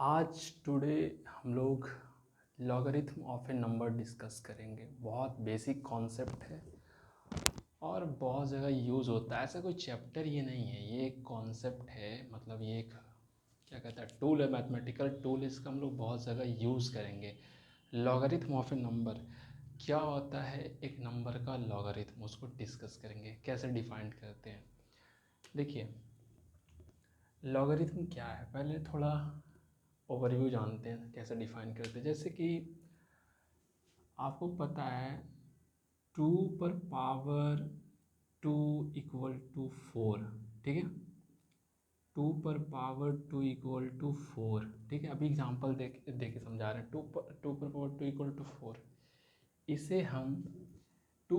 आज टुडे हम लोग logarithm of A number discuss करेंगे। बहुत बेसिक कॉन्सेप्ट है और बहुत जगह यूज़ होता है। ऐसा कोई चैप्टर ये नहीं है, ये एक कॉन्सेप्ट है। मतलब ये एक क्या कहता है, टूल है, मैथमेटिकल टूल। इसका हम लोग बहुत जगह यूज़ करेंगे। लॉगरिथम ऑफ ए नंबर क्या होता है, एक नंबर का लॉगरिथम, उसको डिस्कस करेंगे। कैसे डिफाइन करते हैं, देखिए लॉगरिथम क्या है। पहले थोड़ा ओवरव्यू जानते हैं कैसे डिफाइन करते हैं। जैसे कि आपको पता है 2 इक्वल टू 4, ठीक है। 2 इक्वल टू 4, ठीक है। अभी एग्जांपल देख के समझा रहे हैं। 2 इक्वल टू 4, इसे हम 2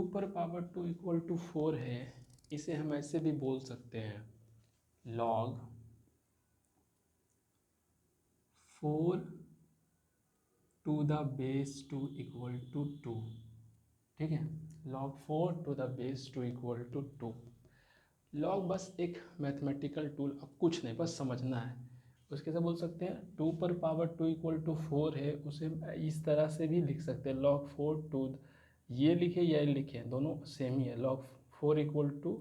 इक्वल टू 4 है, इसे हम ऐसे भी बोल सकते हैं log 4 to the base 2 equal to 2, ठीक है। log 4 to the base 2 equal to 2। log बस एक मैथमेटिकल टूल, अब कुछ नहीं, बस समझना है। उसके से बोल सकते हैं 2 इक्वल टू 4 है, उसे इस तरह से भी लिख सकते हैं log 4 टू, ये लिखे या लिखे दोनों सेम ही है। log 4 equal to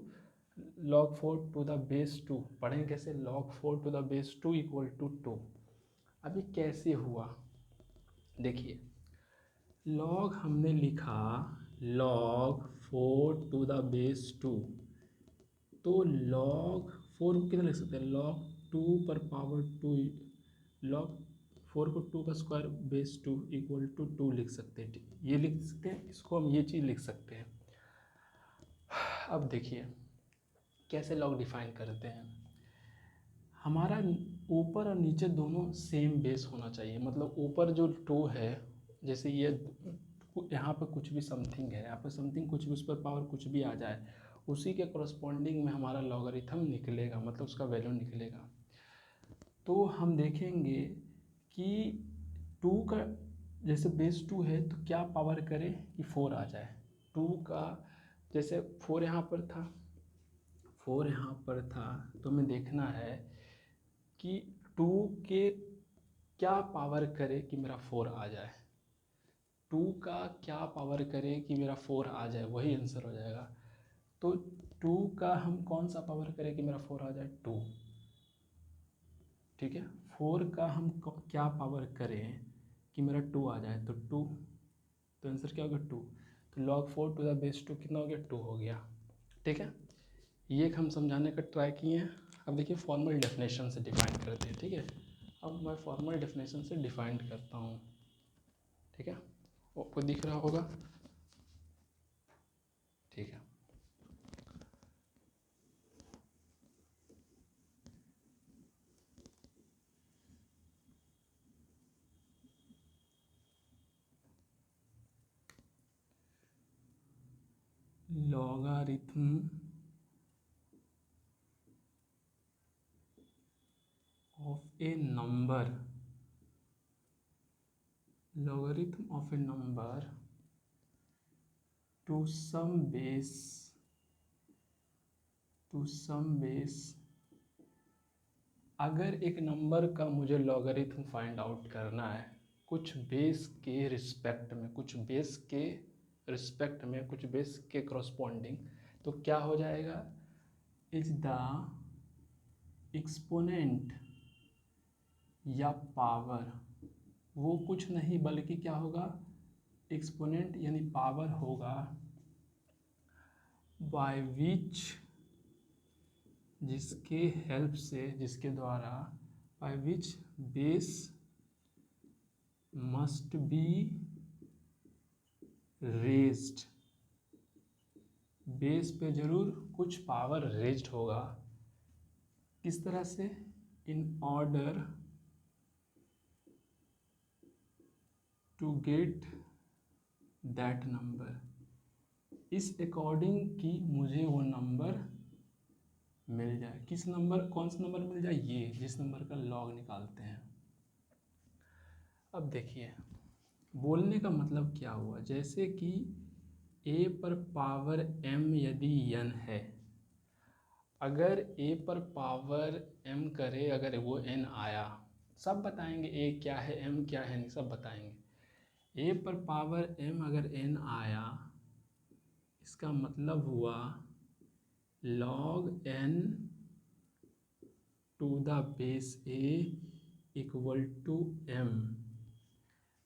log 4 to the base 2, पढ़ें कैसे, log 4 to the base 2 equal to 2। अभी कैसे हुआ देखिए, log हमने लिखा log 4 टू द बेस 2, तो log 4 को कितना लिख सकते हैं, log 2 पर पावर 2, log 4 को 2 का स्क्वायर बेस 2 इक्वल टू 2 लिख सकते हैं। ये लिख सकते हैं, इसको हम ये चीज़ लिख सकते हैं। अब देखिए कैसे log डिफाइन करते हैं। हमारा ऊपर और नीचे दोनों सेम बेस होना चाहिए। मतलब ऊपर जो 2 है, जैसे ये यहाँ पर कुछ भी समथिंग है, यहाँ पर समथिंग कुछ भी, उस पर पावर कुछ भी आ जाए, उसी के करस्पॉन्डिंग में हमारा लॉगरिथम निकलेगा, मतलब उसका वैल्यू निकलेगा। तो हम देखेंगे कि 2 का जैसे बेस 2 है तो क्या पावर करे कि 4 आ जाए। 2 का जैसे 4 यहाँ पर था, 4 यहाँ पर था, तो हमें देखना है कि 2 के क्या पावर करे कि मेरा 4 आ जाए। 2 का क्या पावर करे कि मेरा 4 आ जाए, वही आंसर हो जाएगा। तो 2 का हम कौन सा पावर करें कि मेरा 4 आ जाए, 2, ठीक है। 4 का हम क्या पावर करें कि मेरा 2 आ जाए, तो 2, तो आंसर क्या होगा 2। तो log 4 टू द बेस 2 कितना हो गया, 2 हो गया, ठीक है। ये एक हम समझाने का ट्राई किए हैं। अब देखिए फॉर्मल डेफिनेशन से डिफाइन करते हैं, ठीक है। अब मैं फॉर्मल डेफिनेशन से डिफाइन करता हूँ, ठीक है। आपको दिख रहा होगा, ठीक है। Logarithm of A number, logarithm of a number to some base, अगर एक नंबर का मुझे लॉगरिथम फाइंड आउट करना है कुछ बेस के रिस्पेक्ट में, कुछ बेस के रिस्पेक्ट में, कुछ बेस के करस्पॉन्डिंग, तो क्या हो जाएगा, इज द एक्सपोनेंट या पावर, वो कुछ नहीं बल्कि क्या होगा, एक्सपोनेंट यानी पावर होगा, बाय विच, जिसके हेल्प से, जिसके द्वारा, by which base must be raised, base पे जरूर कुछ पावर रेज्ड होगा। किस तरह से, in order to get that number, इस अकॉर्डिंग कि मुझे वो नंबर मिल जाए। किस नंबर, कौन सा नंबर मिल जाए, ये जिस नंबर का लॉग निकालते हैं। अब देखिए बोलने का मतलब क्या हुआ, जैसे कि a पर पावर m यदि n है, अगर a पर पावर m करे, अगर वो n आया, सब बताएंगे, ए क्या है, एम क्या है, नहीं सब बताएंगे। ए पर पावर एम अगर एन आया, इसका मतलब हुआ log n to the base A equal to M.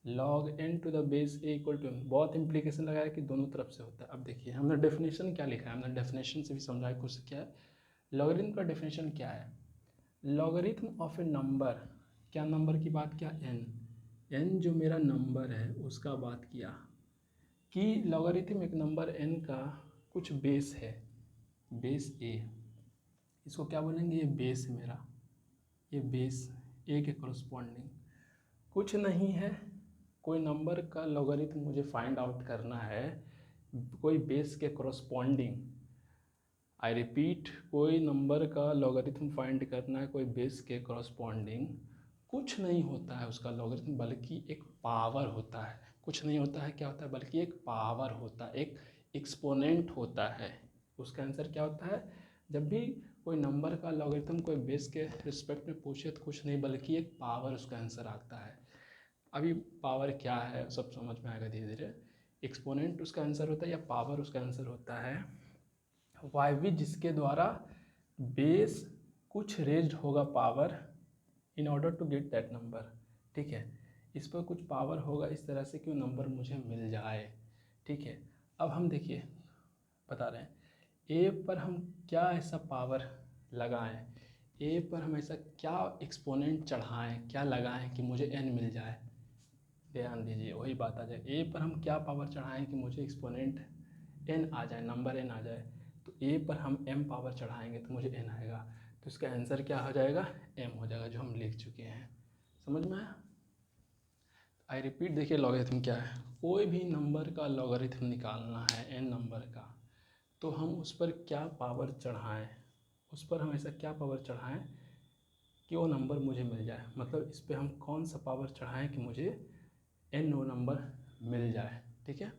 log n to the base A equal to M, बहुत इंप्लीकेशन लगाया कि दोनों तरफ से होता है। अब देखिए हमने डेफिनेशन क्या लिखा है, हमने डेफिनेशन से भी समझाया कुछ क्या है। लॉगरिथम का डेफिनेशन क्या है, लॉगरिथम ऑफ ए नंबर, क्या नंबर की बात किया, n जो मेरा नंबर है उसका बात किया कि लॉगरिथम एक नंबर n का कुछ बेस है, बेस a, इसको क्या बोलेंगे, ये बेस है मेरा, ये बेस a के करस्पॉन्डिंग कुछ नहीं है। कोई नंबर का लॉगरिथम मुझे फाइंड आउट करना है कोई बेस के करस्पॉन्डिंग, आई रिपीट, कोई नंबर का लॉगरिथम फाइंड करना है कोई बेस के करस्पॉन्डिंग, कुछ नहीं होता है उसका लॉगरिथम बल्कि एक पावर होता है। कुछ नहीं होता है, क्या होता है, बल्कि एक पावर होता है, एक एक्सपोनेंट होता है। उसका आंसर क्या होता है, जब भी कोई नंबर का लॉगरिथम कोई बेस के रिस्पेक्ट में पूछे तो कुछ नहीं बल्कि एक पावर उसका आंसर आता है। अभी पावर क्या है सब समझ में आएगा धीरे धीरे। एक्सपोनेंट उसका आंसर होता है या पावर उसका आंसर होता है वाई जिसके द्वारा बेस कुछ रेज्ड होगा power in order to get that number. ठीक है, इस पर कुछ पावर होगा इस तरह से कि वो नंबर मुझे मिल जाए। ठीक है, अब हम देखिए बता रहे हैं ए पर हम क्या ऐसा पावर लगाएं, ए पर हम ऐसा क्या एक्सपोनेंट चढ़ाएं, क्या लगाएं कि मुझे एन मिल जाए। ध्यान दीजिए वही बात आ जाए, ए पर हम क्या पावर चढ़ाएं कि मुझे एक्सपोनेंट एन आ जाए, नंबर एन आ जाए। तो ए पर हम एम पावर चढ़ाएंगे तो मुझे एन आएगा, तो इसका आंसर क्या हो जाएगा, एम हो जाएगा, जो हम लिख चुके हैं। समझ में आया। आई रिपीट, देखिए लॉगरिथम क्या है, कोई भी नंबर का लॉगरिथम निकालना है एन नंबर का, तो हम उस पर क्या पावर चढ़ाएं, उस पर हम ऐसा क्या पावर चढ़ाएं कि वो नंबर मुझे मिल जाए। मतलब इस पर हम कौन सा पावर चढ़ाएं कि मुझे एन वो नंबर मिल जाए। ठीक है,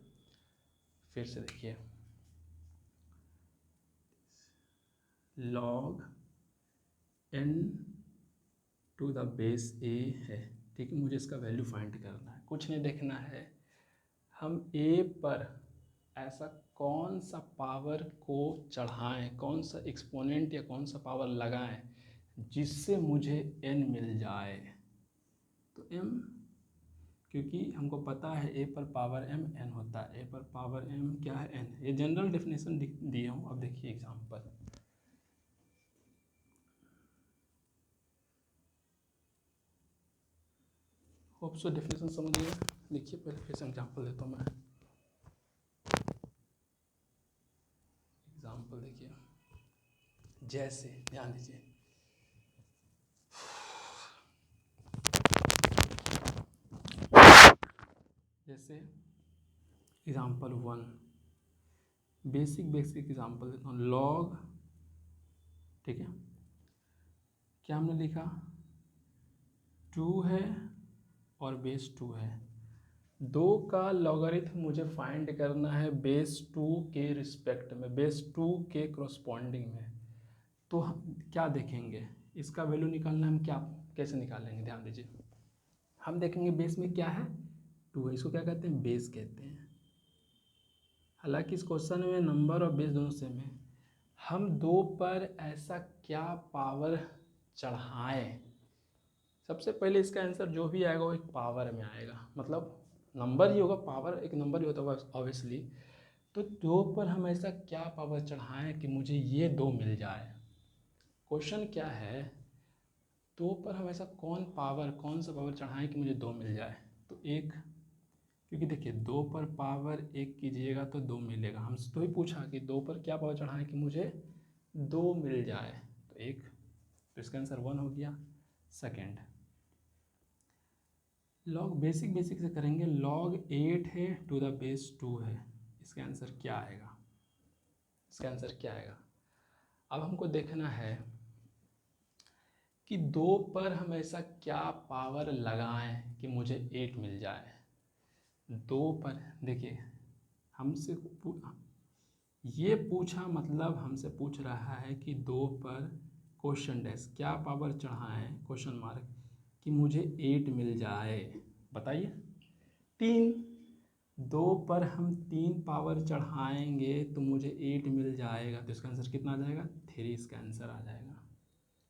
फिर से देखिए log n to the base a है। ठीक है, मुझे इसका वैल्यू फाइंड करना है, कुछ नहीं देखना है, हम a पर ऐसा कौन सा पावर को चढ़ाएं, कौन सा एक्सपोनेंट या कौन सा पावर लगाएं जिससे मुझे n मिल जाए। तो m, क्योंकि हमको पता है a पर पावर m n होता है, a पर पावर m क्या है, n। ये जनरल डेफिनेशन दिया हूँ। अब देखिए एग्जांपल, होप सो डेफिनेशन समझ गए। देखिए पहले फिर से एग्जांपल देता हूँ मैं। एग्जांपल देखिए, जैसे ध्यान दीजिए, जैसे एग्जांपल 1, बेसिक एग्जांपल देता हूँ, लॉग, ठीक है, क्या हमने लिखा, 2 है और बेस 2 है, 2 का लॉगरिथम मुझे फाइंड करना है बेस 2 के रिस्पेक्ट में, बेस 2 के करस्पॉन्डिंग में। तो हम क्या देखेंगे, इसका वैल्यू निकालना, हम क्या कैसे निकालेंगे, ध्यान दीजिए, हम देखेंगे बेस में क्या है, 2 है, इसको क्या कहते हैं, बेस कहते हैं। हालांकि इस क्वेश्चन में नंबर और बेस दोनों सेम है। हम 2 पर ऐसा क्या पावर चढ़ाएं, सबसे पहले इसका आंसर जो भी आएगा वो एक पावर में आएगा, मतलब नंबर ही होगा, पावर एक नंबर ही होता होगा ऑब्वियसली। तो 2 पर हम ऐसा क्या पावर चढ़ाएं कि मुझे ये 2 मिल जाए। क्वेश्चन क्या है, 2 पर हम ऐसा कौन सा पावर चढ़ाएं कि मुझे 2 मिल जाए। तो एक, क्योंकि देखिए 2 पर पावर 1 कीजिएगा तो 2 मिलेगा, हमसे तो ही पूछा कि 2 पर क्या पावर चढ़ाएं कि मुझे 2 मिल जाए। तो एक, तो इसका आंसर 1 हो गया। सेकेंड, लॉग बेसिक से करेंगे, लॉग 8 है टू द बेस 2 है, इसका आंसर क्या आएगा, इसका आंसर क्या आएगा। अब हमको देखना है कि 2 पर हम ऐसा क्या पावर लगाएं कि मुझे 8 मिल जाए। 2 पर देखिए हमसे ये पूछा, मतलब हमसे पूछ रहा है कि 2 पर क्वेश्चन डैश क्या पावर चढ़ाएं, क्वेश्चन मार्क, कि मुझे 8 मिल जाए? बताइए। 3, 2 पर हम 3 पावर चढ़ाएंगे तो मुझे 8 मिल जाएगा, तो इसका आंसर कितना आ जाएगा? 3 इसका आंसर आ जाएगा।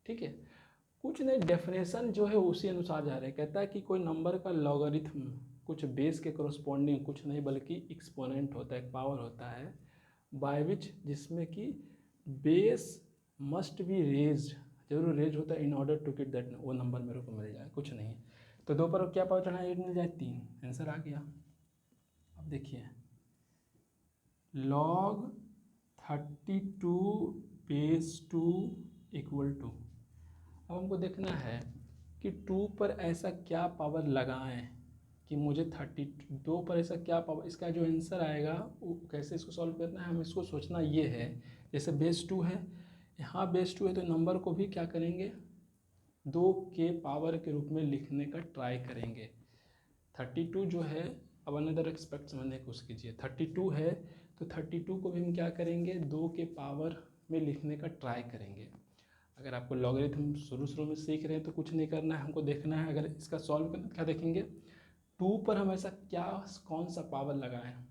ठीक है, कुछ नहीं, डेफिनेशन जो है उसी अनुसार जा रहे हैं। कहता है कि कोई नंबर का लॉगरिथम कुछ बेस के करस्पॉन्डिंग कुछ नहीं बल्कि एक्सपोनेंट होता है, एक पावर होता है, बाय विच, जिसमें कि बेस मस्ट बी रेज्ड, जरूर रेज होता है, in order to get that, वो नंबर मेरे को मिल जाए, कुछ नहीं है। तो 2 पर क्या पावर चढ़ाए? 8 मिल जाए, 3 आंसर आ गया। अब देखिए, log 32 बेस 2 इक्वल टू, अब हमको देखना है कि 2 पर ऐसा क्या पावर लगाएं कि मुझे 32 पर ऐसा क्या पावर, इसका जो आंसर आएगा वो कैसे इसको सॉल्व करना है, हम इसको सोचना ये है, जैसे बेस 2 है, यहाँ बेस 2 है, तो नंबर को भी क्या करेंगे? 2 के पावर के रूप में लिखने का ट्राई करेंगे। 32 जो है, अब अनदर एक्सपेक्ट समझने की कोशिश कीजिए, 32 है तो 32 को भी हम क्या करेंगे? 2 के पावर में लिखने का ट्राई करेंगे। अगर आपको लॉगरिथम शुरू में सीख रहे हैं तो कुछ नहीं करना है, हमको देखना है अगर इसका सॉल्व करना क्या देखेंगे, 2 पर हम ऐसा क्या कौन सा पावर लगाएं,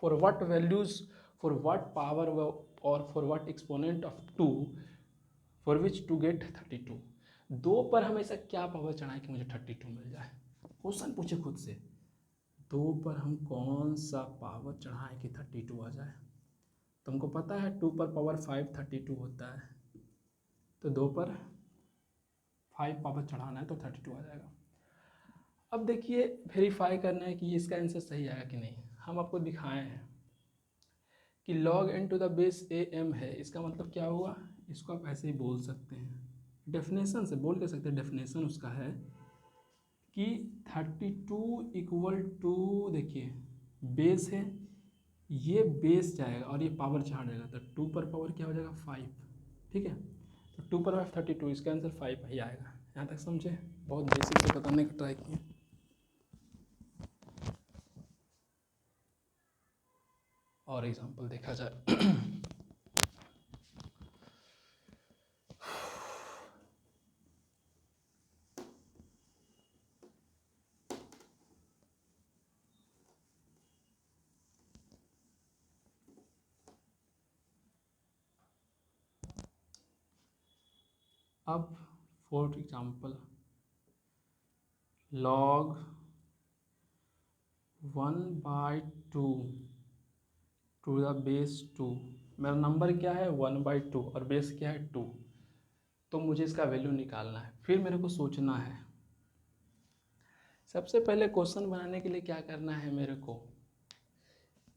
for what values, for what power और for what exponent of 2 for which to get 32। 2 पर हम ऐसा क्या पावर चढ़ाएं कि मुझे 32 मिल जाए? क्वेश्चन पूछे खुद से, 2 पर हम कौन सा पावर चढ़ाएं कि 32 आ जाए? तुमको पता है 2 पर पावर 5 32 होता है, तो 2 पर 5 पावर चढ़ाना है तो 32 आ जाएगा। अब देखिए, वेरीफाई करना है कि ये इसका आंसर सही आएगा कि नहीं। हम आपको दिखाए हैं कि log n to the base am है, इसका मतलब क्या हुआ? इसको आप ऐसे ही बोल सकते हैं, डेफिनेशन से बोल के सकते हैं, डेफिनेशन उसका है कि 32 इक्वल टू, देखिए बेस है, ये बेस जाएगा और ये पावर चढ़ा जाएगा, तो 2 पर पावर क्या हो जाएगा? 5। ठीक है, तो 2 पर 5 32, इसका आंसर 5 ही आएगा। यहाँ तक समझे? बहुत बेसिक से बताने का ट्राई किए। और एग्जांपल देखा जाए अब for example log 1/2 to the base 2, मेरा नंबर क्या है? 1/2 और बेस क्या है? 2, तो मुझे इसका वैल्यू निकालना है। फिर मेरे को सोचना है, सबसे पहले क्वेश्चन बनाने के लिए क्या करना है मेरे को,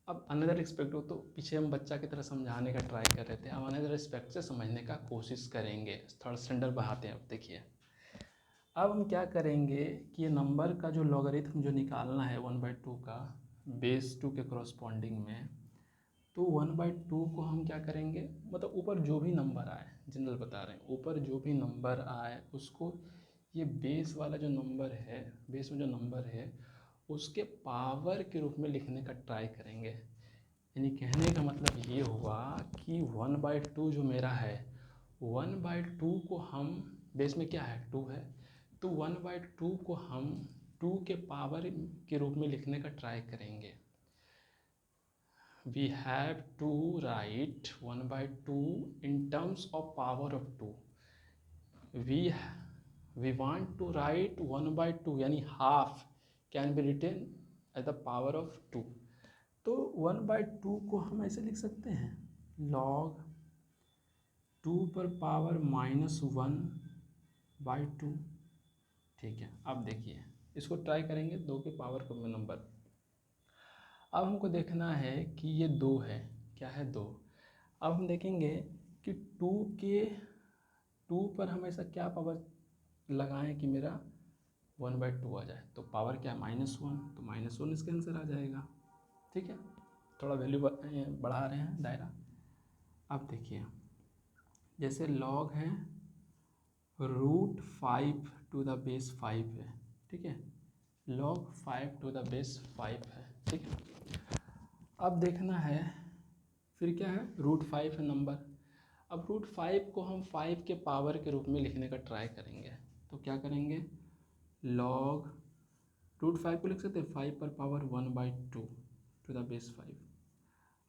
अब अनदर एस्पेक्ट हो, तो पीछे हम बच्चा की तरह समझाने का ट्राई कर रहे थे, अब अनदर एस्पेक्ट से समझने का कोशिश करेंगे, थर्ड स्टैंडर्ड बढ़ाते हैं। अब देखिए, अब हम क्या करेंगे कि ये नंबर का जो लॉगरिथम जो निकालना है 1/2 का बेस 2 के करस्पॉन्डिंग में, तो 1/2 को हम क्या करेंगे, मतलब ऊपर जो भी नंबर आए, जनरल बता रहे हैं, ऊपर जो भी नंबर आए उसको ये बेस वाला जो नंबर है, बेस में जो नंबर है उसके पावर के रूप में लिखने का ट्राई करेंगे। यानी कहने का मतलब ये हुआ कि 1/2 जो मेरा है, 1/2 को हम, बेस में क्या है? 2 है, तो 1/2 को हम 2 के पावर के रूप में लिखने का ट्राई करेंगे। We have to write 1/2 in terms of power of 2. We want to write 1/2 यानी half can be written at the power of 2। तो 1/2 को हम ऐसे लिख सकते हैं, log 2 पर पावर -1/2। ठीक है, अब देखिए इसको ट्राई करेंगे 2 के पावर को नंबर। अब हमको देखना है कि ये 2 है, क्या है? 2। अब हम देखेंगे कि 2 पर हम ऐसा क्या पावर लगाएं कि मेरा 1/2 आ जाए, तो पावर क्या है? -1, तो -1 इसका आंसर आ जाएगा। ठीक है, थोड़ा वैल्यू बढ़ा रहे हैं दायरा। अब देखिए, जैसे log है √5 टू द बेस 5 है, ठीक है, log 5 टू द बेस 5 है, ठीक है। अब देखना है, फिर क्या है? √5 है नंबर। अब √5 को हम 5 के पावर के रूप में लिखने का ट्राई करेंगे। तो क्या करेंगे, लॉग √5 को लिख सकते हैं 5 पर पावर 1/2 टू द बेस 5।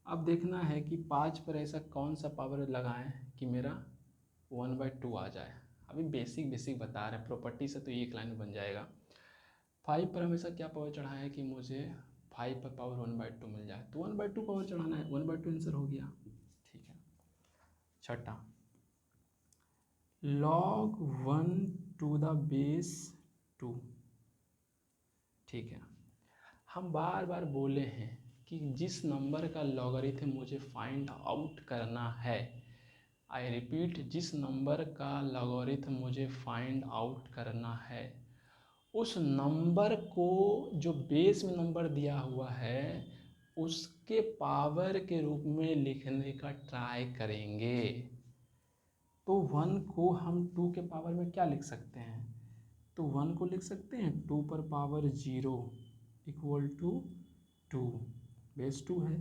अब देखना है कि 5 पर ऐसा कौन सा पावर लगाएं कि मेरा 1/2 आ जाए। अभी बेसिक बेसिक बता रहे हैं, प्रॉपर्टी से तो एक लाइन में बन जाएगा। 5 पर हमेशा क्या पावर चढ़ाएं है कि मुझे 5 पर पावर 1/2 मिल जाए, तो 1/2 पावर चढ़ाना है, 1/2 आंसर हो गया। ठीक है। छठा, log 1 टू द बेस 2। ठीक है, हम बार बार बोले हैं कि जिस नंबर का लॉगरिथम मुझे फाइंड आउट करना है, आई रिपीट, जिस नंबर का लॉगरिथम मुझे फाइंड आउट करना है, उस नंबर को जो बेस में नंबर दिया हुआ है उसके पावर के रूप में लिखने का ट्राई करेंगे। तो 1 को हम 2 के पावर में क्या लिख सकते हैं, तो 1 को लिख सकते हैं 2 पर पावर 0 इक्वल टू 2, बेस 2 है।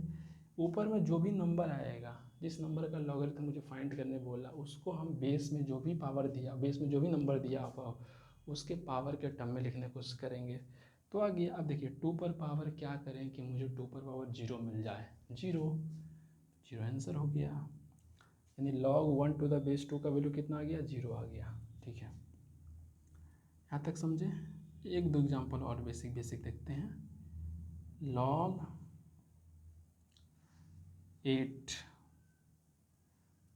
ऊपर में जो भी नंबर आएगा, जिस नंबर का लॉगरिथम मुझे फाइंड करने बोला, उसको हम बेस में जो भी पावर दिया, बेस में जो भी नंबर दिया हुआ उसके पावर के टर्म में लिखने की कोशिश करेंगे। तो आ गया। अब देखिए 2 पर पावर क्या करें कि मुझे 2 पर पावर 0 मिल जाए, 0 आंसर हो गया। यानी log 1 टू द बेस 2 का वैल्यू कितना आ गया, 0 आ गया। ठीक है, यहाँ तक समझे। एक दो एग्जाम्पल और बेसिक देखते हैं। log 8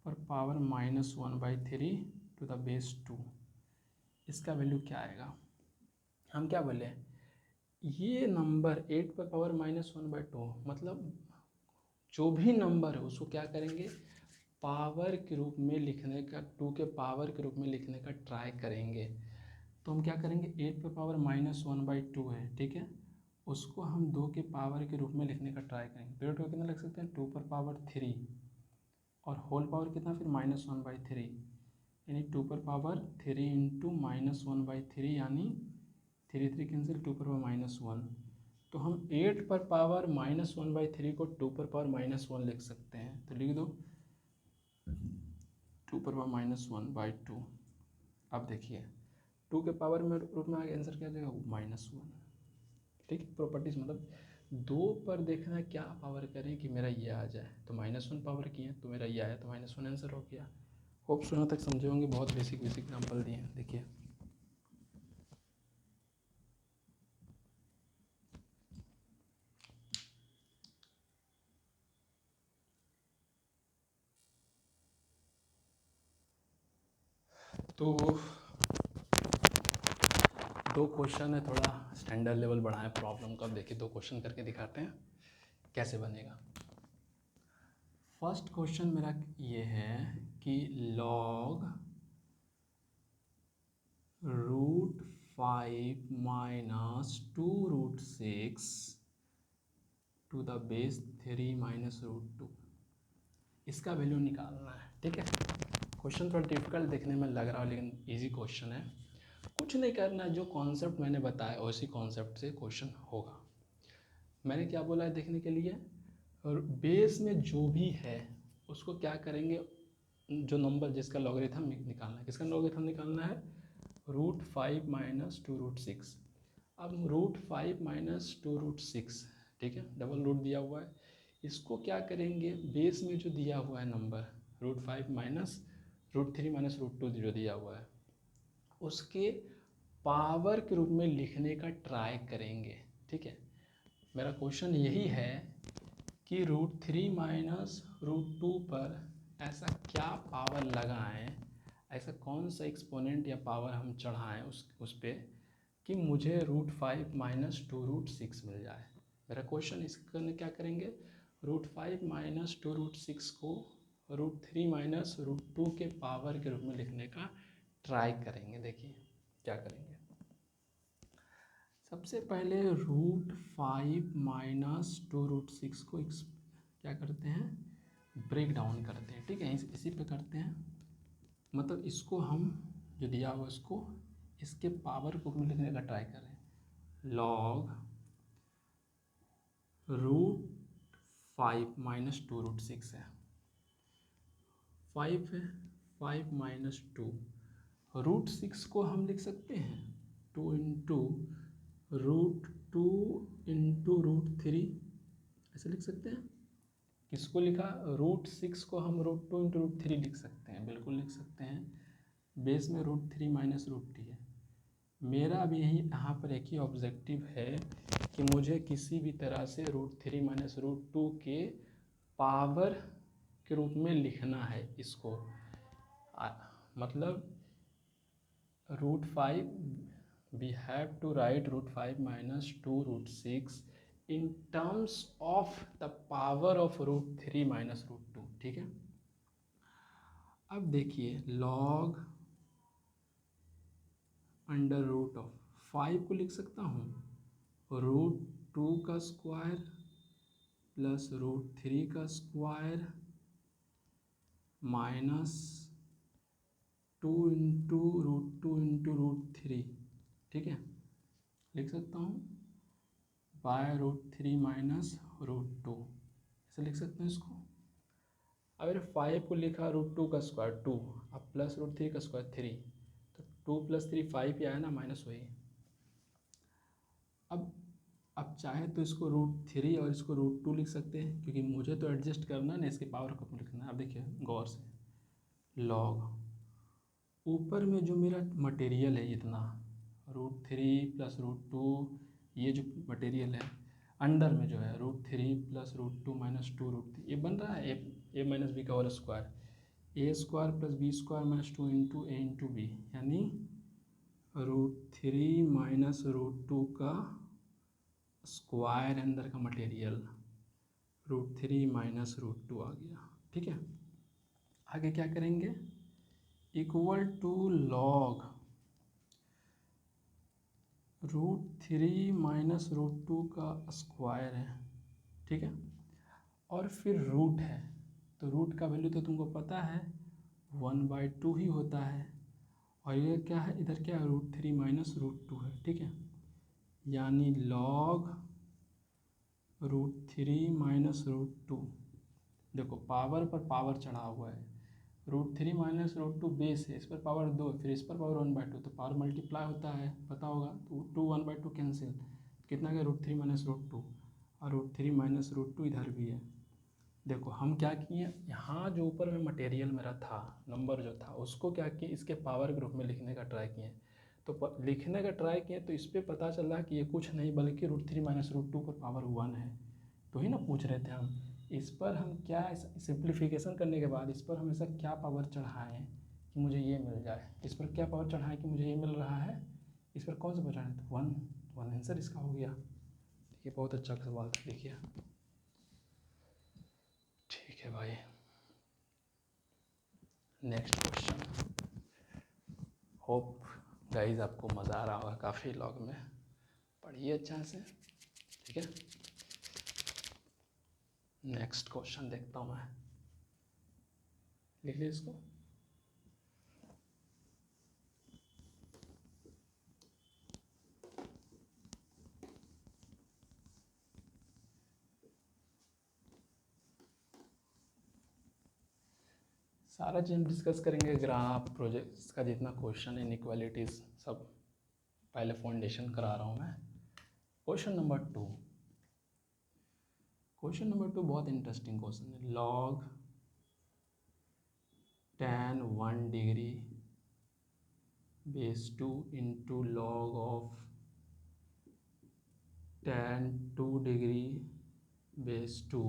पर पावर -1/3 टू द बेस 2, इसका वैल्यू क्या आएगा। हम क्या बोले, ये नंबर 8 पर पावर -1/2, मतलब जो भी नंबर है उसको क्या करेंगे, पावर के रूप में लिखने का, 2 के पावर के रूप में लिखने का ट्राई करेंगे। तो हम क्या करेंगे, 8 पर पावर -1/2 है, ठीक है, उसको हम 2 के पावर के रूप में लिखने का ट्राई करेंगे। पीरियड को कितना लिख सकते हैं, 2 पर पावर 3 और होल पावर कितना, फिर -1/3, यानी 2 पर पावर 3 इंटू -1/3, यानी 3 3 कैंसिल, 2 पर पावर -1। तो हम 8 पर पावर -1/3 को 2 पर पावर -1 लिख सकते हैं। तो लिख दो 2 पर पावर -1/2। अब देखिए 2 के पावर में रूप में आगे आंसर क्या आ जाएगा, -1। ठीक है, प्रॉपर्टीज मतलब 2 पर देखना है क्या पावर करें कि मेरा ये आ जाए, तो -1 पावर किए तो मेरा ये आया, तो -1 आंसर हो गया। होप सुना तक समझे होंगे, बहुत बेसिक एग्जाम्पल दिए हैं। देखिए तो 2 क्वेश्चन है, थोड़ा स्टैंडर्ड लेवल बढ़ाएं प्रॉब्लम का। अब देखिए 2 क्वेश्चन करके दिखाते हैं कैसे बनेगा। फर्स्ट क्वेश्चन मेरा ये है कि log √5 minus 2√6 to the base 3 minus √2, इसका वैल्यू निकालना है। ठीक है, क्वेश्चन थोड़ा डिफिकल्ट देखने में लग रहा है, लेकिन इजी क्वेश्चन है। कुछ नहीं करना है, जो कॉन्सेप्ट मैंने बताया उसी कॉन्सेप्ट से क्वेश्चन होगा। मैंने क्या बोला है देखने के लिए, और बेस में जो भी है उसको क्या करेंगे, जो नंबर जिसका लॉगरिथम निकालना है, किसका लॉगरिथम निकालना है, √5 माइनस 2√6। अब √5 माइनस 2√6, ठीक है, डबल रूट दिया हुआ है, इसको क्या करेंगे, बेस में जो दिया हुआ है नंबर √5 माइनस √3 माइनस √2 जो दिया हुआ है उसके पावर के रूप में लिखने का ट्राई करेंगे। ठीक है, मेरा क्वेश्चन यही है कि √3 माइनस √2 पर ऐसा क्या पावर लगाएं, ऐसा कौन सा एक्सपोनेंट या पावर हम चढ़ाएं उस पर कि मुझे √5 माइनस 2√6 मिल जाए। मेरा क्वेश्चन इसका क्या करेंगे, √5 माइनस 2√6 को √3 माइनस √2 के पावर के रूप में लिखने का ट्राई करेंगे। देखिए क्या करेंगे, सबसे पहले √5 माइनस 2√6 को क्या करते हैं, ब्रेक डाउन करते हैं। ठीक है, इसी पे करते हैं, मतलब इसको हम जो दिया हुआ इसको इसके पावर को लिखने का ट्राई करें। log √5 माइनस 2√6 है, 5 है, 5 माइनस 2 √6 को हम लिख सकते हैं 2 × √2 × √3, ऐसे लिख सकते हैं। किसको लिखा? √6 को हम √2 × √3 लिख सकते हैं, बिल्कुल लिख सकते हैं। बेस में √3 माइनस √t है। मेरा भी यही यहाँ पर एक ही ऑब्जेक्टिव है कि मुझे किसी भी तरह से √3 माइनस √2 के पावर के रूप में लिखना है इसको। मतलब √5 we have to write √5 minus 2 √6 in terms of the power of √3 minus √2, ठीक है। अब देखिए log अंडर रूट ऑफ 5 को लिख सकता हूँ √2 का स्क्वायर प्लस √3 का स्क्वायर माइनस 2 × √2 × √3, ठीक है, लिख सकता हूँ बाय √3 माइनस √2, ऐसे लिख सकते हैं इसको। अगर 5 को लिखा √2 का स्क्वायर 2, अब प्लस √3 का स्क्वायर 3, तो 2 + 3 5 ही आया ना, माइनस वही। अब चाहे तो इसको √3 और इसको √2 लिख सकते हैं, क्योंकि मुझे तो एडजस्ट करना है ना, इसके पावर को लिखना है। अब देखिए गौर से, लॉग ऊपर में जो मेरा मटेरियल है इतना √3 + √2, ये जो मटेरियल है अंडर में जो है √3 + √2 माइनस 2 √3, ये बन रहा है a माइनस बी का whole square, a² + b² minus 2 × a × b, यानी √3 माइनस √2 का स्क्वायर अंदर का मटेरियल √3 माइनस √2 आ गया, ठीक है। आगे क्या करेंगे? इक्वल टू लॉग √3 माइनस √2 का स्क्वायर है, ठीक है, और फिर रूट है, तो रूट का वैल्यू तो तुमको पता है 1/2 ही होता है, और ये क्या है इधर, क्या √3 माइनस √2 है, ठीक है, यानी लॉग √3 माइनस √2, देखो पावर पर पावर चढ़ा हुआ है, √3 माइनस √2 बेस है, इस पर पावर 2, फिर इस पर पावर 1/2, तो पावर मल्टीप्लाई होता है, पता होगा, तो 2 1/2 कैंसिल, कितना गया √3 माइनस √2, और √3 माइनस √2 इधर भी है। देखो हम क्या किए, यहाँ जो ऊपर में मटेरियल मेरा था, नंबर जो था, उसको क्या किए, इसके पावर के रूप में लिखने का ट्राई किए, तो लिखने का ट्राई किए तो इस पर पता चला कि ये कुछ नहीं बल्कि √3 माइनस √2 पर पावर 1 है, तो ही ना पूछ रहे थे हम, इस पर हम क्या सिंप्लीफिकेशन करने के बाद इस पर हम ऐसा क्या पावर चढ़ाएं कि मुझे ये मिल जाए, इस पर क्या पावर चढ़ाएं कि मुझे ये मिल रहा है, इस पर कौन सा पावर चढ़ाएं, तो 1 आंसर इसका हो गया। देखिए बहुत अच्छा सवाल था, देखिए ठीक है भाई। नेक्स्ट क्वेश्चन, होप गाइज आपको मज़ा आ रहा होगा काफ़ी लॉग में, पढ़िए अच्छा से, ठीक है। नेक्स्ट क्वेश्चन देखता हूँ मैं, लिख लीजिए इसको। सारा चीज़ हम डिस्कस करेंगे, ग्राफ प्रोजेक्ट्स का जितना क्वेश्चन है, इनइक्वालिटीज़ सब पहले फाउंडेशन करा रहा हूँ मैं। क्वेश्चन नंबर 2, क्वेश्चन नंबर 2 बहुत इंटरेस्टिंग क्वेश्चन है। Log tan 1 degree base 2 into log of tan 2 degree base 2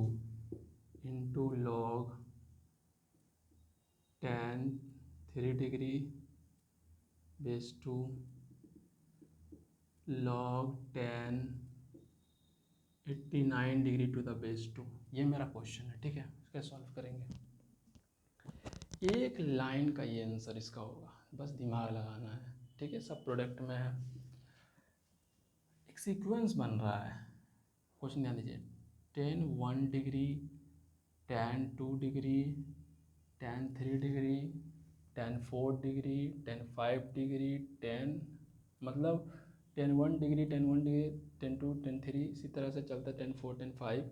into log tan 3 degree base 2 log tan 89 degree to the base 2, ये मेरा क्वेश्चन है, ठीक है। इसका सॉल्व करेंगे, एक लाइन का ये आंसर इसका होगा, बस दिमाग लगाना है, ठीक है। सब प्रोडक्ट में है, एक सीक्वेंस बन रहा है। क्वेश्चन ध्यान दीजिए, tan 1 degree, tan 2 degree, tan 3 degree, tan 4 degree, tan 5 degree, tan मतलब tan 1 degree, tan 1 degree, tan 2, tan 3, इसी तरह से चलता है, tan 4, tan 5,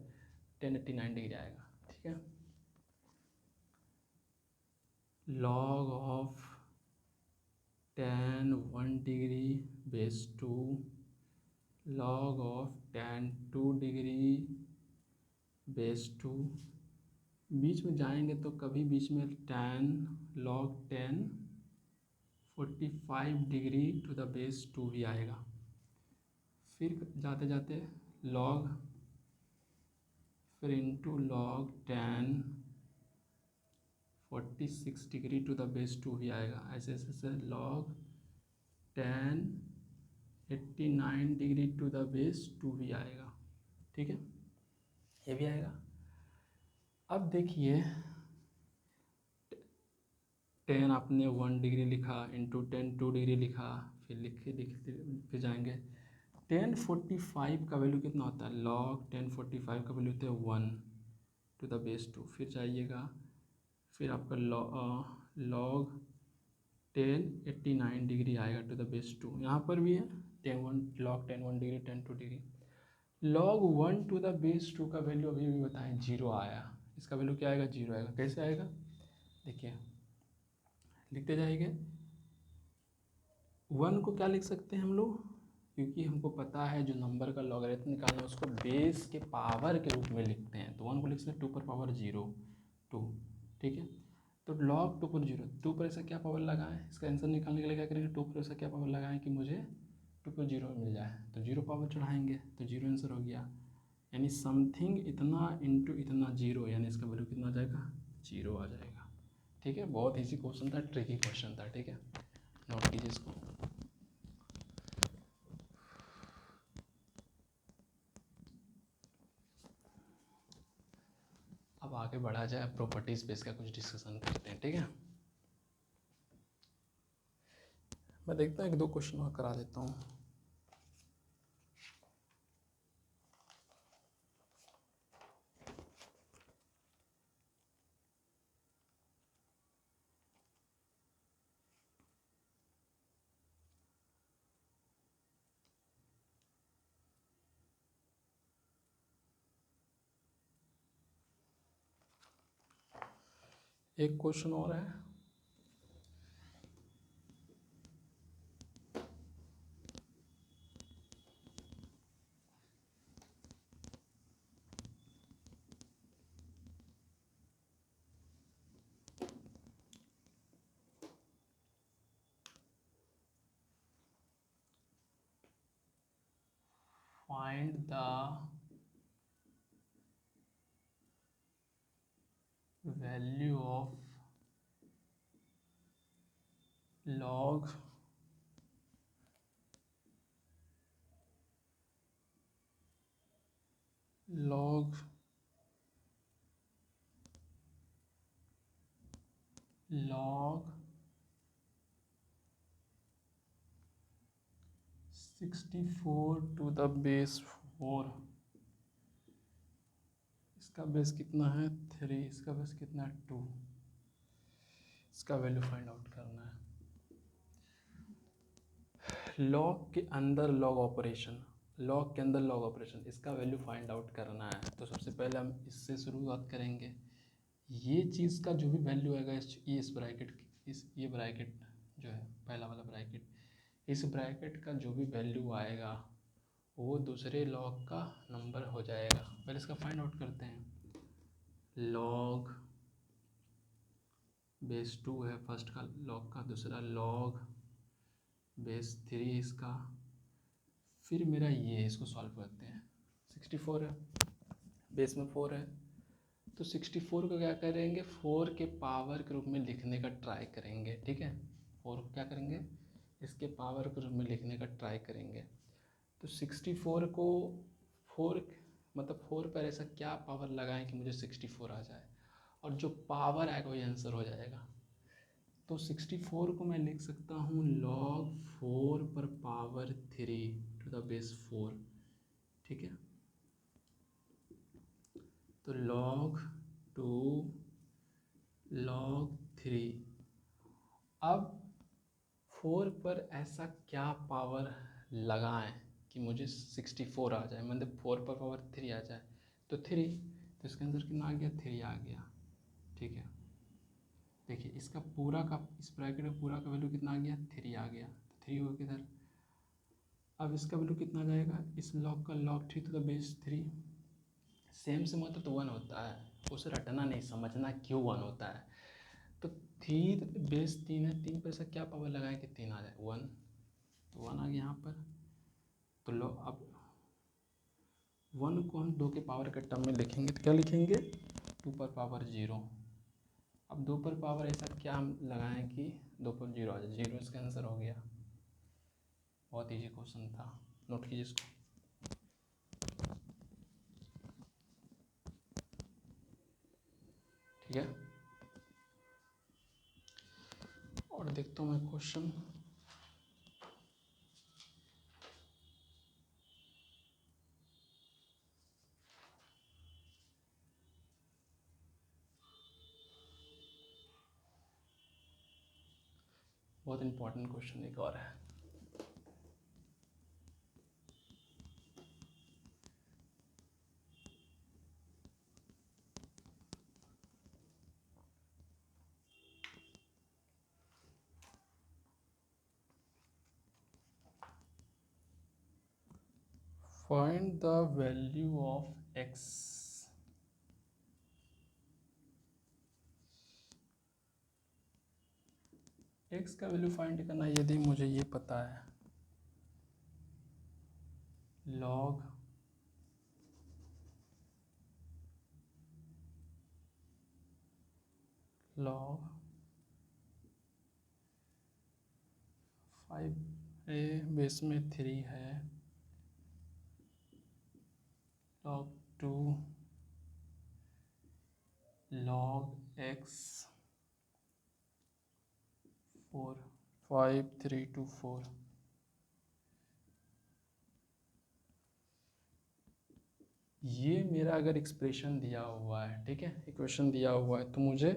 tan 89 डिग्री आएगा, ठीक है। Log of tan 1 degree base 2 log of tan 2 degree base 2। बीच में जाएंगे तो कभी बीच में tan log 10 45 degree to the base 2 भी आएगा। फिर जाते जाते log, फिर into log 10 46 degree to the base 2 भी आएगा। ऐसे ऐसे log 10 89 degree to the base 2 भी आएगा। ठीक है, ये भी आएगा। अब देखिए 10 आपने 1 डिग्री लिखा, इंटू 10 2 डिग्री लिखा, फिर लिखते लिखते फिर जाएंगे 1045 का वैल्यू कितना होता है, log 1045 का वैल्यू होता है 1 टू द बेस 2। फिर जाइएगा, फिर आपका log 1089 डिग्री आएगा टू द बेस 2। यहाँ पर भी है 10 log 10 1 degree 10 2 degree. log 1 to the base 2 का वैल्यू अभी भी बताएं 0 आया, इसका वैल्यू क्या आएगा, 0 आएगा। कैसे आएगा देखिए, लिखते जाएंगे 1 को क्या लिख सकते हैं हम लोग, क्योंकि हमको पता है जो नंबर का लॉगरिथम निकालना है उसको बेस के पावर के रूप में लिखते हैं, तो 1 को लिख सकते हैं 2 पर पावर 0 2। ठीक है, तो log 2 पर 0, 2 पर ऐसा क्या पावर लगाएं, इसका आंसर निकालने के लिए क्या करेंगे, 2 पर ऐसा क्या पावर लगाएं कि मुझे 2 पर 0 मिल जाए, तो 0 पावर चढ़ाएंगे तो 0 आंसर हो गया। यानी समथिंग इतना इंटू इतना 0, यानी इसका वैल्यू कितना आ जाएगा, 0 आ जाएगा। ठीक है, बहुत इजी क्वेश्चन था, ट्रिकी क्वेश्चन था। ठीक है, नोट कीजिए इसको। अब आगे बढ़ा जाए, प्रॉपर्टीज पे इसका कुछ डिस्कशन करते हैं। ठीक है, मैं देखता हूँ 1 2 क्वेश्चन और करा देता हूँ। एक क्वेश्चन और है, find the value of log log 64 to the base 4। इसका बेस कितना है 3, इसका बेस कितना है 2, इसका वैल्यू फाइंड आउट करना है। लॉग के अंदर लॉग ऑपरेशन, लॉग के अंदर लॉग ऑपरेशन, इसका वैल्यू फाइंड आउट करना है। तो सबसे पहले हम इससे शुरुआत करेंगे। ये चीज़ का जो भी वैल्यू आएगा इस ब्रैकेट, ये ब्रैकेट जो है पहला वाला ब्रैकेट, इस ब्रैकेट का जो भी वैल्यू आएगा वो दूसरे लॉग का नंबर हो जाएगा। पहले इसका फाइंड आउट करते हैं। लॉग बेस 2 है फर्स्ट का लॉग का, दूसरा लॉग बेस 3 इसका, फिर मेरा ये, इसको सॉल्व करते हैं। 64 है, बेस में 4 है, तो 64 को क्या करेंगे 4 के पावर के रूप में लिखने का ट्राई करेंगे। ठीक है, 4 को क्या करेंगे, इसके पावर के रूप में लिखने का ट्राई करेंगे। तो 64 को 4 मतलब 4 पर ऐसा क्या पावर लगाएं कि मुझे 64 आ जाए, और जो पावर आएगा वही आंसर हो जाएगा। तो 64 को मैं लिख सकता हूँ log 4 पर पावर 3 टू द बेस 4। ठीक है, तो log 2 log 3। अब 4 पर ऐसा क्या पावर लगाएं कि मुझे 64 आ जाए, मतलब 4 पर पावर 3 आ जाए, तो 3, तो इसके अंदर कितना आ गया 3 आ गया। ठीक है, देखिए इसका पूरा का, इस ब्रैकेट में पूरा का वैल्यू कितना आ गया, 3 आ गया, तो 3 हो किधर। अब इसका वैल्यू कितना आ जाएगा, इस लॉग का log 3 to the base 3, same से मतलब तो 1 होता है, उसे रटना नहीं, समझना क्यों 1 होता है। तो 3 बेस 3 है, 3 पर से क्या पावर लगाएं कि 3 आ जाए, 1, तो 1 आ गया यहाँ पर। तो लो अब 1 को हम 2 के पावर के टर्म में लिखेंगे तो क्या लिखेंगे, 2 पर पावर 0। अब 2 पर पावर ऐसा क्या हम लगाएं कि 2 पर 0 आ जाए, 0 इसका आंसर हो गया। बहुत ईजी क्वेश्चन था, नोट कीजिए इसको। ठीक है, और देखता हूँ मैं क्वेश्चन। बहुत इंपॉर्टेंट क्वेश्चन एक और है। Find the value of x। x का वैल्यू फाइंड करना, यदि मुझे ये पता है log log 5 a बेस में 3 है, log 2 log x 4, 5 3 2 4। ये मेरा अगर एक्सप्रेशन दिया हुआ है, ठीक है, इक्वेशन दिया हुआ है, तो मुझे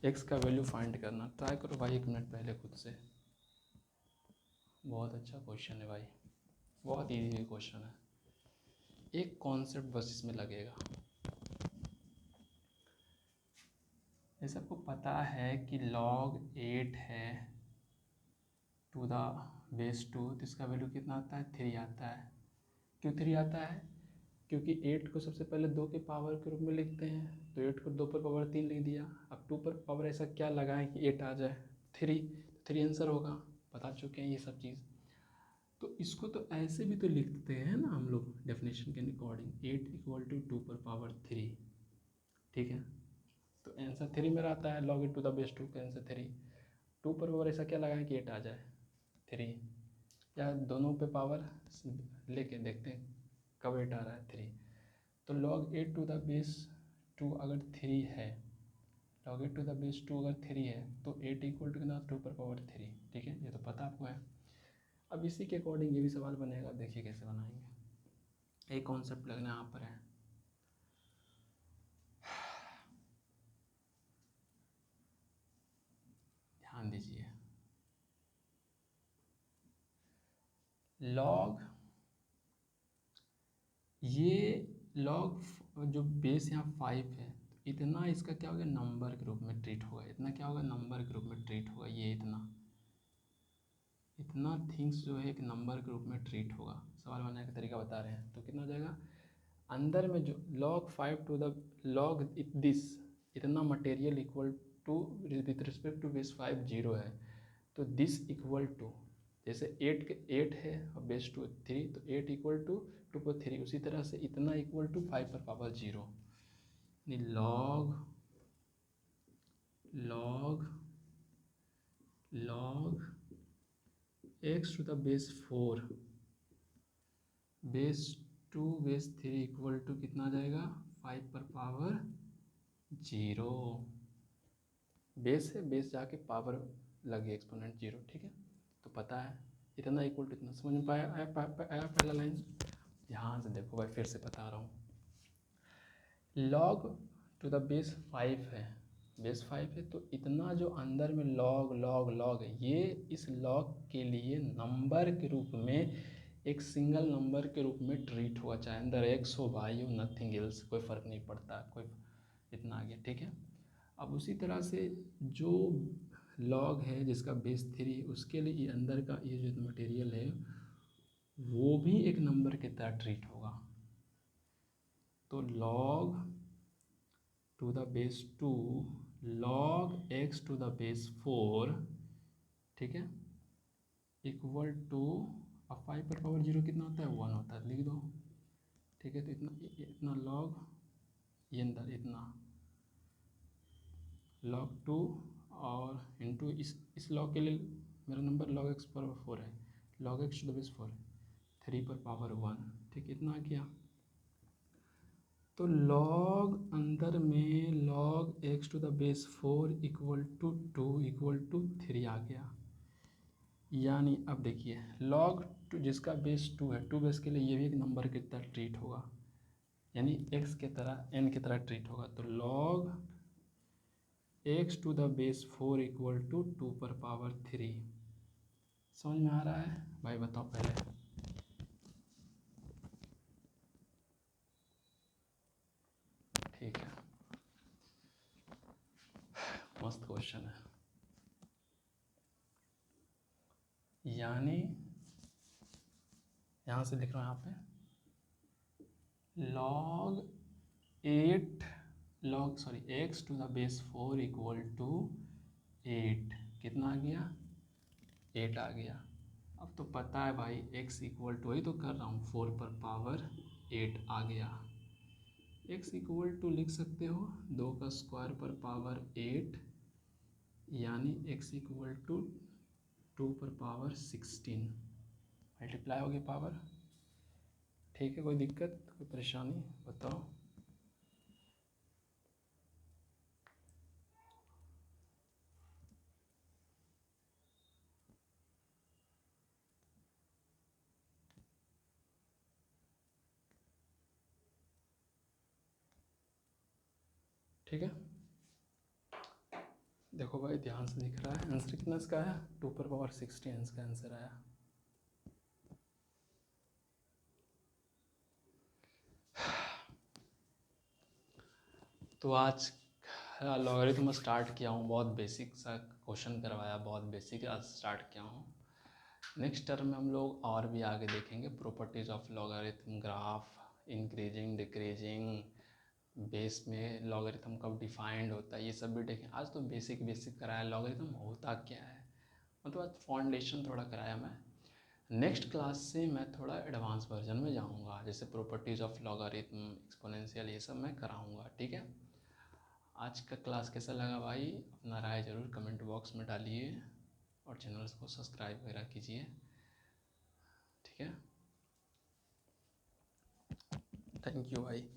x का वैल्यू फाइंड करना। ट्राई करो भाई 1 मिनट पहले खुद से। बहुत अच्छा क्वेश्चन है भाई, बहुत इजी क्वेश्चन है, एक कॉन्सेप्ट बस इसमें लगेगा। ये सबको पता है कि log 8 है टू द बेस 2, तो इसका वैल्यू कितना आता है, 3 आता है। क्यों 3 आता है, क्योंकि 8 को सबसे पहले 2 के पावर के रूप में लिखते हैं, तो 8 को 2 पर पावर 3 लिख दिया। अब 2 पर पावर ऐसा क्या लगाएं कि 8 आ जाए, 3, 3 आंसर होगा, बता चुके हैं ये सब चीज़। तो इसको तो ऐसे भी तो लिखते हैं ना हम लोग डेफिनेशन के अकॉर्डिंग, 8 इक्वल टू 2 पर पावर 3, ठीक है। तो आंसर 3 मेरा आता है, log 8 टू द बेस 2 का आंसर 3। 2 पर पावर ऐसा क्या लगाएं कि 8 आ जाए, 3, या दोनों पे पावर लेके देखते हैं कब 8 आ रहा है, 3। तो log 8 टू द बेस 2 अगर 3 है, log 8 टू द बेस 2 अगर 3 है, तो 8 इक्वल टू कितना, 2 पर पावर 3, ठीक है, ये तो पता आपको है। अब इसी के अकॉर्डिंग ये भी सवाल बनेगा, देखिए कैसे बनाएंगे, एक कॉन्सेप्ट लगना यहाँ पर है। ध्यान दीजिए, log, ये log जो बेस यहाँ 5 है, तो इतना इसका क्या होगा, नंबर के रूप में ट्रीट होगा, इतना क्या होगा, नंबर के रूप में ट्रीट होगा, ये इतना इतना थिंग्स जो है एक नंबर के रूप में ट्रीट होगा। सवाल बनाने का तरीका बता रहे हैं, तो कितना हो जाएगा, अंदर में जो log 5 to the log this, इतना material equal to with respect to base 5 0 है, तो दिस इक्वल टू, जैसे 8 है और बेस 2 3, तो 8 इक्वल टू 2 पर 3, उसी तरह से इतना इक्वल टू 5 पर power 0, log log log x to the base 4 base 2 base 3 equal to कितना आ जाएगा, 5 पर पावर 0। बेस है, बेस जाके पावर लगे एक्सपोनेंट 0, ठीक है, तो पता है इतना इक्वल टू इतना। समझ में आया पहला लाइन, ध्यान से देखो भाई, फिर से बता रहा हूँ। log टू द बेस 5 है, बेस 5 है, तो इतना जो अंदर में log log log है, ये इस log के लिए नंबर के रूप में, एक सिंगल नंबर के रूप में ट्रीट हुआ, चाहे अंदर x हो, y हो, नथिंग एल्स, कोई फ़र्क नहीं पड़ता, कोई इतना आ गया, ठीक है। अब उसी तरह से जो लॉग है जिसका बेस 3, उसके लिए ये अंदर का ये जो मटेरियल है वो भी एक नंबर की तरह ट्रीट होगा। तो log to the base 2 log x to the base 4, ठीक है, इक्वल टू, अब 5 पर पावर 0 कितना होता है, 1 होता है, लिख दो, ठीक है। तो इतना log ये अंदर इतना log 2 और इंटू इस log के लिए मेरा नंबर log x पर 4 है, log x to the base 4 3 पर पावर 1, ठीक, इतना आ गया। तो log अंदर में log x to the base 4 equal to 2 equal to 3 आ गया। यानी अब देखिए log 2 जिसका बेस 2 है, 2 बेस के लिए ये भी एक नंबर की तरह ट्रीट होगा, यानी x के तरह n की तरह ट्रीट होगा। तो log x to the base 4 equal to 2 पर पावर 3। समझ में आ रहा है भाई, बताओ पहले। ठीक है, मस्त क्वेश्चन है। यानी यहाँ से लिख रहा हूँ, यहाँ पे x to the base 4 equal to 8, कितना आ गया, 8 आ गया। अब तो पता है भाई x इक्वल टू, वही तो कर रहा हूँ, 4 पर पावर 8 आ गया। x इक्वल टू लिख सकते हो 2 का स्क्वायर पर पावर 8, यानी x इक्वल टू 2 पर पावर 16 मल्टीप्लाई होगी पावर। ठीक है, कोई दिक्कत, कोई परेशानी बताओ। ठीक है, देखो भाई ध्यान से दिख रहा है, आंसर कितना इसका है, 2 पर पावर 16 इसका आंसर आया। तो आज लॉगरिथम स्टार्ट किया हूँ, बहुत बेसिक सा क्वेश्चन करवाया, बहुत बेसिक आज स्टार्ट किया हूँ। नेक्स्ट टर्म में हम लोग और भी आगे देखेंगे, properties of logarithm, graph, increasing decreasing, base में लॉगरिथम कब डिफाइंड होता है, ये सब भी देखें। आज तो बेसिक बेसिक कराया, लॉगरिथम होता क्या है, मतलब आज फाउंडेशन थोड़ा कराया मैं। नेक्स्ट क्लास से मैं थोड़ा एडवांस वर्जन में जाऊंगा, जैसे प्रॉपर्टीज़ ऑफ लॉगरिथम, एक्सपोनेंशियल, ये सब मैं कराऊंगा। ठीक है, आज का क्लास कैसा लगा भाई, अपना राय ज़रूर कमेंट बॉक्स में डालिए और चैनल्स को सब्सक्राइब वगैरह कीजिए। ठीक है, थैंक यू भाई।